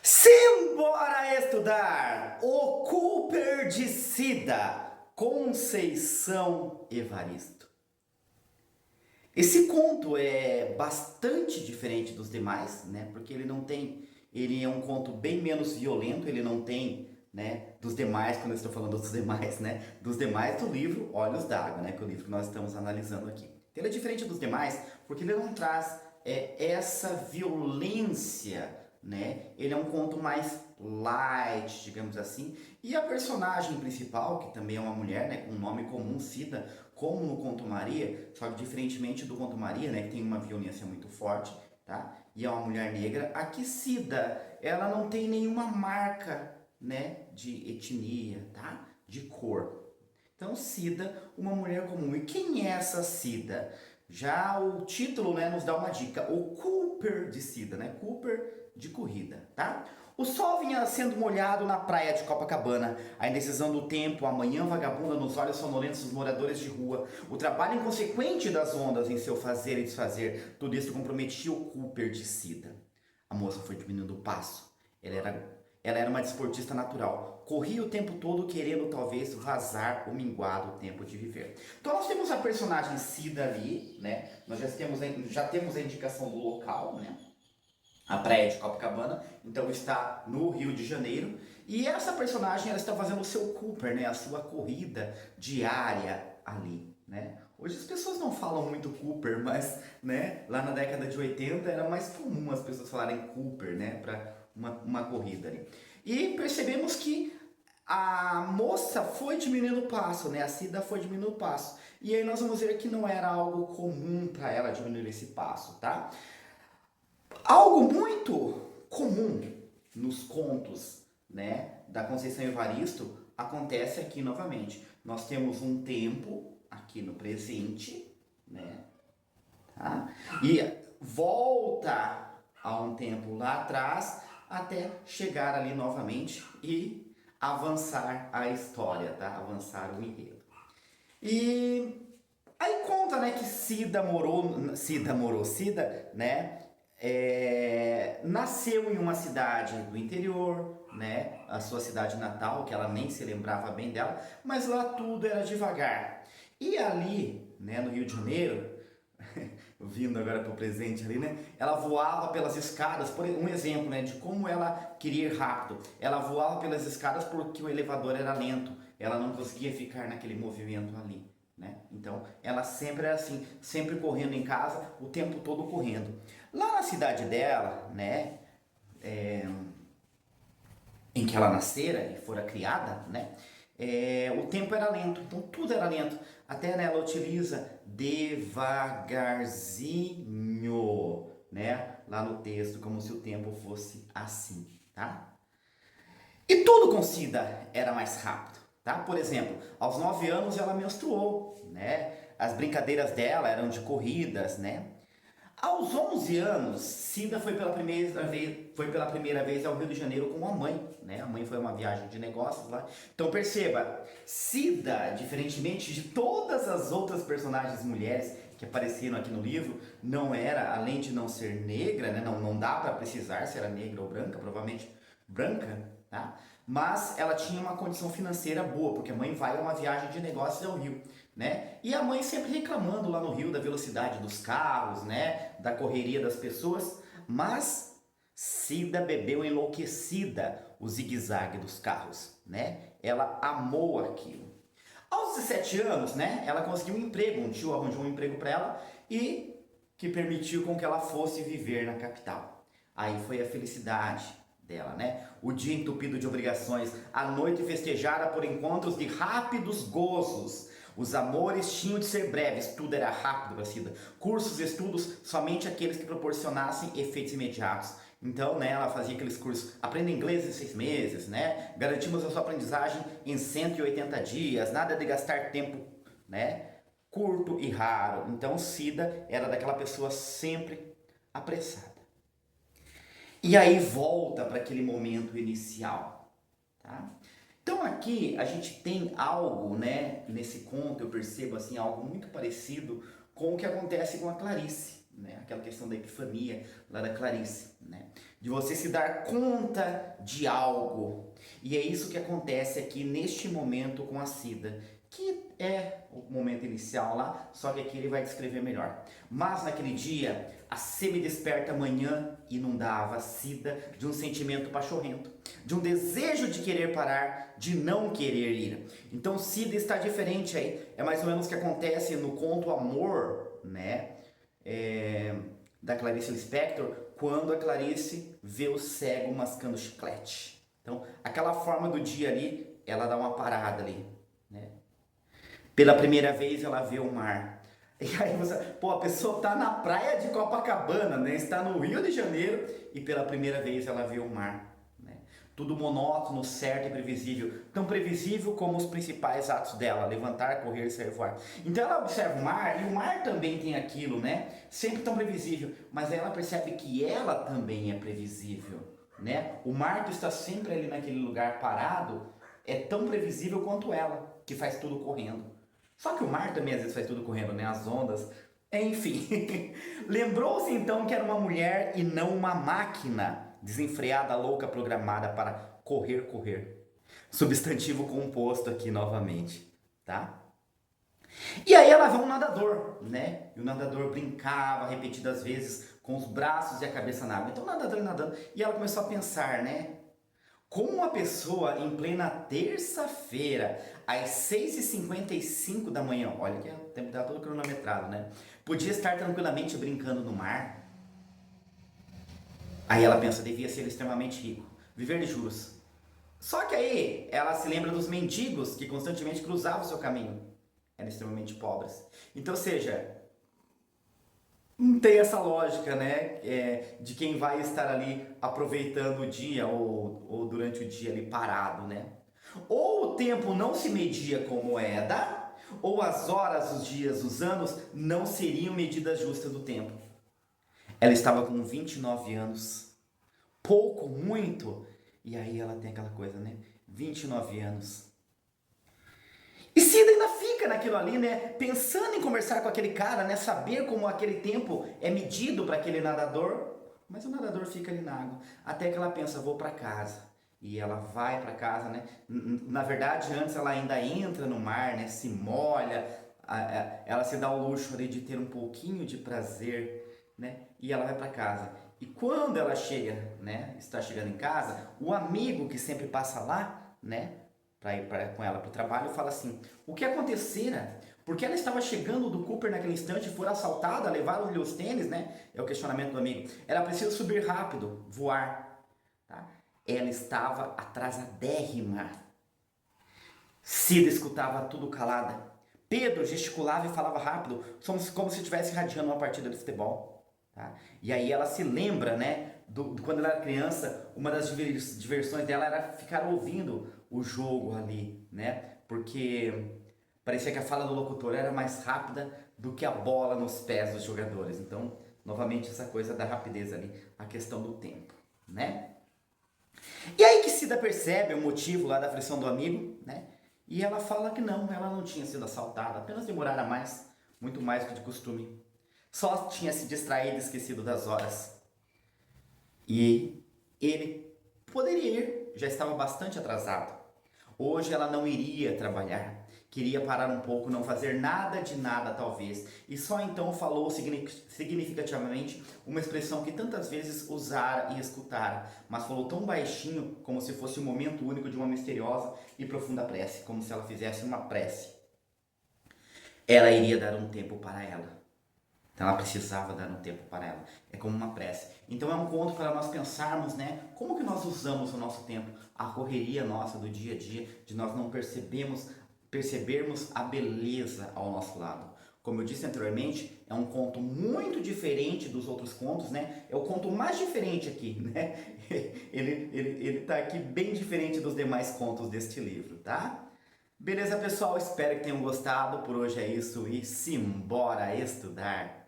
Simbora estudar! O Cooper de Cida, Conceição Evaristo. Esse conto é bastante diferente dos demais, né? Porque ele é um conto bem menos violento, ele não tem, né, dos demais, quando eu estou falando dos demais, né? Dos demais do livro Olhos d'Água, né? Que é o livro que nós estamos analisando aqui. Então, ele é diferente dos demais porque ele não traz essa violência, né? Ele é um conto mais light, digamos assim. E a personagem principal, que também é uma mulher, né, com um nome comum, Cida, como no Conto Maria, só que diferentemente do Conto Maria, né, que tem uma violência muito forte, tá? E é uma mulher negra, aqui Cida, ela não tem nenhuma marca, né, de etnia, tá? De cor. Então, Cida, uma mulher comum. E quem é essa Cida? Já o título, né, nos dá uma dica. O Cooper de Cida, né? Cooper de corrida, tá? O sol vinha sendo molhado na praia de Copacabana. A indecisão do tempo, a manhã vagabunda nos olhos sonolentos dos moradores de rua. O trabalho inconsequente das ondas em seu fazer e desfazer. Tudo isso comprometia o Cooper de Cida. A moça foi diminuindo o passo. Ela era uma desportista natural. Corria o tempo todo querendo talvez vazar o minguado tempo de viver. Então nós temos a personagem Cida ali, né? Nós já temos a indicação do local, né? A praia de Copacabana, então está no Rio de Janeiro. E essa personagem ela está fazendo o seu Cooper, né? A sua corrida diária ali, né? Hoje as pessoas não falam muito Cooper, mas, né, lá na década de 80 era mais comum as pessoas falarem Cooper, né, para uma corrida ali. E percebemos que a moça foi diminuindo o passo, né? A Cida foi diminuindo o passo. E aí nós vamos ver que não era algo comum para ela diminuir esse passo, tá? Algo muito comum nos contos, né, da Conceição Evaristo acontece aqui novamente. Nós temos um tempo aqui no presente, né, tá? E volta a um tempo lá atrás até chegar ali novamente e avançar a história, tá? Avançar o enredo. E aí conta, né, que Cida, né, nasceu em uma cidade do interior, né, a sua cidade natal, que ela nem se lembrava bem dela, mas lá tudo era devagar. E ali, né, no Rio de Janeiro, vindo agora para o presente ali, né? Ela voava pelas escadas, por um exemplo, né, de como ela queria ir rápido. Ela voava pelas escadas porque o elevador era lento, ela não conseguia ficar naquele movimento ali, né? Então, ela sempre era assim, sempre correndo em casa, o tempo todo correndo. Lá na cidade dela, né, em que ela nascera e fora criada, né? O tempo era lento, então tudo era lento. Até, né, ela utiliza devagarzinho, né? Lá no texto, como se o tempo fosse assim, tá? E tudo com Cida era mais rápido, tá? Por exemplo, aos 9 anos ela menstruou, né? As brincadeiras dela eram de corridas, né? Aos 11 anos, Cida foi pela primeira vez ao Rio de Janeiro com a mãe, né? A mãe foi uma viagem de negócios lá. Então perceba, Cida, diferentemente de todas as outras personagens mulheres que apareceram aqui no livro, não era, além de não ser negra, né? Não dá para precisar se era negra ou branca, provavelmente branca, tá? Mas ela tinha uma condição financeira boa, porque a mãe vai a uma viagem de negócios ao Rio, né? E a mãe sempre reclamando lá no Rio da velocidade dos carros, né? Da correria das pessoas, mas Cida bebeu enlouquecida o zigue-zague dos carros, né? Ela amou aquilo. Aos 17 anos, né? Ela conseguiu um emprego, um tio arranjou um emprego para ela e que permitiu com que ela fosse viver na capital. Aí foi a felicidade dela, né? O dia entupido de obrigações, a noite festejada por encontros de rápidos gozos. Os amores tinham de ser breves, tudo era rápido para Cida. Cursos, estudos, somente aqueles que proporcionassem efeitos imediatos. Então, né, ela fazia aqueles cursos, aprenda inglês em 6 meses, né? Garantimos a sua aprendizagem em 180 dias, nada de gastar tempo, né? Curto e raro. Então, Cida era daquela pessoa sempre apressada. E aí volta para aquele momento inicial, tá? Então aqui a gente tem algo, né, nesse conto eu percebo assim algo muito parecido com o que acontece com a Clarice, né? Aquela questão da epifania lá da Clarice, né? De você se dar conta de algo. E é isso que acontece aqui neste momento com a Cida, que é o momento inicial lá, só que aqui ele vai descrever melhor. Mas naquele dia, a semi-desperta manhã inundava a Cida de um sentimento pachorrento, de um desejo de querer parar, de não querer ir. Então Cida está diferente aí, é mais ou menos o que acontece no conto Amor, né? Da Clarice Lispector, quando a Clarice vê o cego mascando chiclete. Então, aquela forma do dia ali, ela dá uma parada ali, né? Pela primeira vez ela vê o mar. E aí você, a pessoa tá na praia de Copacabana, né? Está no Rio de Janeiro e pela primeira vez ela vê o mar, né? Tudo monótono, certo e previsível. Tão previsível como os principais atos dela, levantar, correr, sair voar. Então ela observa o mar e o mar também tem aquilo, né? Sempre tão previsível, mas aí ela percebe que ela também é previsível, né? O mar que está sempre ali naquele lugar parado é tão previsível quanto ela, que faz tudo correndo. Só que o mar também às vezes faz tudo correndo, né? As ondas. Enfim. Lembrou-se então que era uma mulher e não uma máquina desenfreada, louca, programada para correr, correr. Substantivo composto aqui novamente, tá? E aí ela vê um nadador, né? E o nadador brincava repetidas vezes com os braços e a cabeça na água. Então o nadador nadando. E ela começou a pensar, né? Como uma pessoa em plena terça-feira, às 6h55 da manhã, olha que o tempo estava todo cronometrado, né? Podia estar tranquilamente brincando no mar. Aí ela pensa, devia ser extremamente rico, viver de juros. Só que aí ela se lembra dos mendigos que constantemente cruzavam o seu caminho. Eram extremamente pobres. Então, ou seja, não tem essa lógica, né? De quem vai estar ali aproveitando o dia ou durante o dia ali parado, né? Ou o tempo não se media com moeda, ou as horas, os dias, os anos não seriam medidas justas do tempo. Ela estava com 29 anos, pouco, muito, e aí ela tem aquela coisa, né? 29 anos. E Cida ainda fica naquilo ali, né? Pensando em conversar com aquele cara, né? Saber como aquele tempo é medido para aquele nadador. Mas o nadador fica ali na água. Até que ela pensa, vou para casa. E ela vai para casa, né? Na verdade, antes ela ainda entra no mar, né? Se molha. Ela se dá o luxo ali de ter um pouquinho de prazer, né? E ela vai para casa. E quando ela chega, né? Está chegando em casa, o amigo que sempre passa lá, né? Para ir com ela para o trabalho, fala assim, o que acontecera? Porque ela estava chegando do Cooper naquele instante, foi assaltada, levaram-lhe os tênis, né? É o questionamento do amigo. Ela precisa subir rápido, voar. Tá? Ela estava atrasadérrima. Cida escutava tudo calada. Pedro gesticulava e falava rápido, como se estivesse irradiando uma partida de futebol. Tá? E aí ela se lembra, né? Quando ela era criança, uma das diversões dela era ficar ouvindo o jogo ali, né? Porque parecia que a fala do locutor era mais rápida do que a bola nos pés dos jogadores. Então, novamente, essa coisa da rapidez ali, a questão do tempo, né? E aí que Cida percebe o motivo lá da aflição do amigo, né? E ela fala que não, ela não tinha sido assaltada, apenas demorara mais, muito mais do que de costume. Só tinha se distraído e esquecido das horas. E ele poderia ir, já estava bastante atrasado. Hoje ela não iria trabalhar, queria parar um pouco, não fazer nada de nada talvez. E só então falou significativamente uma expressão que tantas vezes usara e escutara, mas falou tão baixinho como se fosse o momento único de uma misteriosa e profunda prece, como se ela fizesse uma prece. Ela iria dar um tempo para ela. Então ela precisava dar um tempo para ela. É como uma prece. Então é um conto para nós pensarmos, né? Como que nós usamos o nosso tempo? A correria nossa do dia a dia, de nós não percebermos a beleza ao nosso lado. Como eu disse anteriormente, é um conto muito diferente dos outros contos, né? É o conto mais diferente aqui, né? Ele tá aqui bem diferente dos demais contos deste livro, tá? Beleza, pessoal? Espero que tenham gostado. Por hoje é isso e simbora estudar!